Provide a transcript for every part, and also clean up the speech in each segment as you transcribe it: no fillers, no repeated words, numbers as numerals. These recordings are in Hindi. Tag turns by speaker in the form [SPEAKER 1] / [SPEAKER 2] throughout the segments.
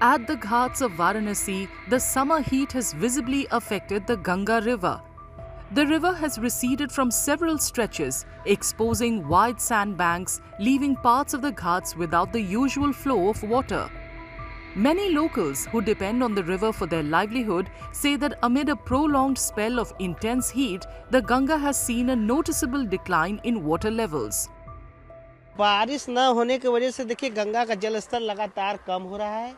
[SPEAKER 1] At the ghats of Varanasi, the summer heat has visibly affected the Ganga river. The river has receded from several stretches, exposing wide sandbanks, leaving parts of the ghats without the usual flow of water. Many locals who depend on the river for their livelihood say that amid a prolonged spell of intense heat, the Ganga has seen a noticeable decline in water levels.
[SPEAKER 2] बारिश न होने की वजह से देखिए गंगा का जल स्तर लगातार कम हो रहा है,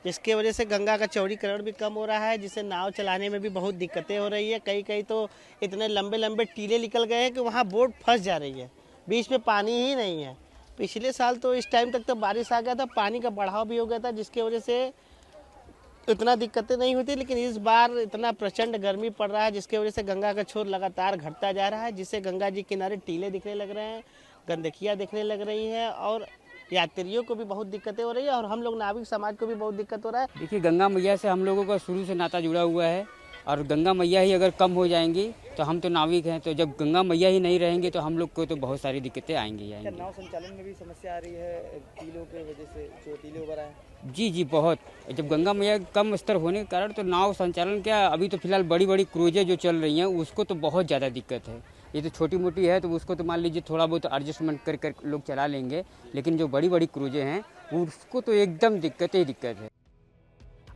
[SPEAKER 2] जिसके वजह से गंगा का चौड़ीकरण भी कम हो रहा है, जिससे नाव चलाने में भी बहुत दिक्कतें हो रही है। कई कई तो इतने लंबे लंबे टीले निकल गए हैं कि वहाँ बोट फंस जा रही है, बीच में पानी ही नहीं है। पिछले साल तो इस टाइम तक तो बारिश आ गया था, पानी का बढ़ाव भी हो गया था, जिसकी वजह से इतना दिक्कतें नहीं होती। लेकिन इस बार इतना प्रचंड गर्मी पड़ रहा है, जिसकी वजह से गंगा का छोर लगातार घटता जा रहा है, जिससे गंगा जी किनारे टीले दिखने लग रहे हैं, गंदगियाँ दिखने लग रही हैं और यात्रियों को भी बहुत दिक्कतें हो रही है और हम लोग नाविक समाज को भी बहुत दिक्कत हो रहा है।
[SPEAKER 3] देखिए, गंगा मैया से हम लोगों का शुरू से नाता जुड़ा हुआ है और गंगा मैया ही अगर कम हो जाएंगी तो हम तो नाविक हैं, तो जब गंगा मैया ही नहीं रहेंगे तो हम लोग को तो बहुत सारी दिक्कतें आएंगी।
[SPEAKER 4] नाव संचालन में भी समस्या आ रही है टीलों की वजह से, जो टीले वगैरह हैं?
[SPEAKER 3] जी बहुत। जब गंगा मैया कम स्तर होने के कारण तो नाव संचालन क्या, अभी तो फिलहाल बड़ी बड़ी क्रूजें जो चल रही हैं उसको तो बहुत ज़्यादा दिक्कत है। ये तो छोटी मोटी है तो उसको तो मान लीजिए थोड़ा बहुत एडजस्टमेंट कर लोग चला लेंगे, लेकिन जो बड़ी बड़ी क्रूजें हैं उसको तो एकदम दिक्कत ही दिक्कत है।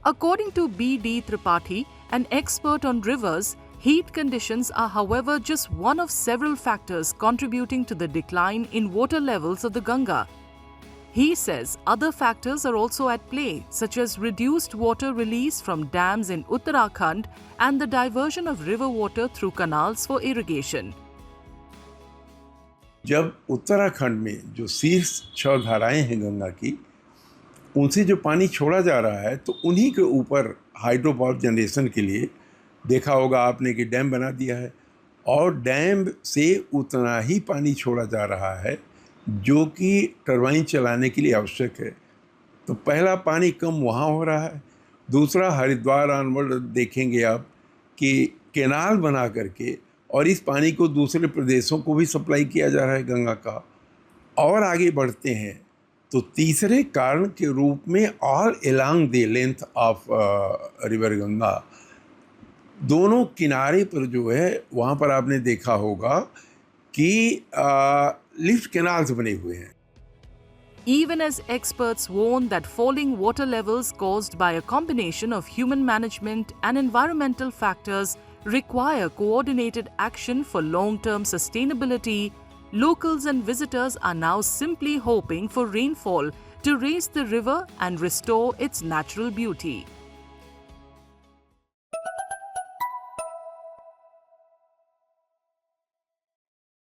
[SPEAKER 1] According to B.D. Tripathi, an expert on rivers, heat conditions are however just one of several factors contributing to the decline in water levels of the Ganga. He says other factors are also at play, such as reduced water release from dams in Uttarakhand and the diversion of river water through canals for irrigation.
[SPEAKER 5] जब उत्तराखंड में जो शीर्ष 6 धाराएं हैं गंगा की, उनसे जो पानी छोड़ा जा रहा है तो उन्हीं के ऊपर हाइड्रो पावर जनरेशन के लिए देखा होगा आपने कि डैम बना दिया है और डैम से उतना ही पानी छोड़ा जा रहा है जो कि टरबाइन चलाने के लिए आवश्यक है। तो पहला पानी कम वहाँ हो रहा है, दूसरा हरिद्वार ऑनवर्ड देखेंगे आप कि कैनाल बना करके और इस पानी को दूसरे प्रदेशों को भी सप्लाई किया जा रहा है गंगा का। और आगे बढ़ते हैं तो तीसरे कारण के रूप में all along the length of river Ganga, दोनों किनारे पर जो है वहाँ पर आपने देखा होगा कि लिफ्ट कैनाल्स बने हुए हैं।
[SPEAKER 1] Even as experts warn that falling water levels caused by a combination of human management and environmental factors require coordinated action for long-term sustainability, locals and visitors are now simply hoping for rainfall to raise the river and restore its natural beauty.